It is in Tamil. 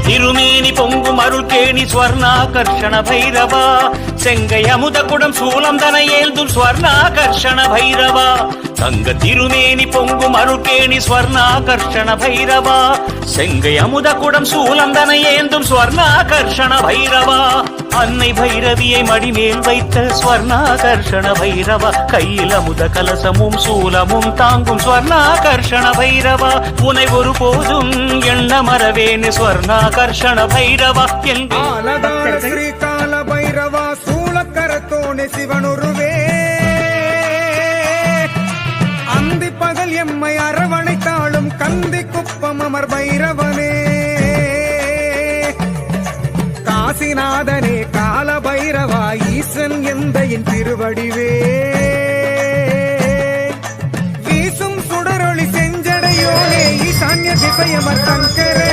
திருமேனி பொங்கும் அருள்கேணி ஸ்வர்ணாகர்ஷண பைரவா செங்கை அமுதகுடம் சூலம் தன ஏந்தும் ஸ்வர்ணாகர்ஷண பைரவா தங்க திருமேனி பொங்கும் அருள்கேணி ஸ்வர்ணாகர்ஷண பைரவா செங்கை அமுதகுடம் சூலம் தன ஏந்தும் ஸ்வர்ணாகர்ஷண பைரவா அன்னை பைரவியை மடிமேல் வைத்த ஸ்வர்ணாகர்ஷண பைரவா கையில் அமுத கலசமும் சூலமும் தாங்கும் ஸ்வர்ணாகர்ஷண பைரவா உனை ஒரு போதும் எண்ண மறவேன் ஸ்வர்ணாகர்ஷண பைரவா ஸ்ரீ கால பைரவா சூலக்கரத்தோனே சிவனுருவே அந்தி பகல் எம்மை அரவணைத்தாளும் கந்தி குப்பம் அமர் பைரவனே காசிநாதனே கால பைரவா ஈசன் எந்த என் திருவடிவே வீசும் சுடரொளி செஞ்சடையோனே ஈசான்ய திசையமர் சங்கரே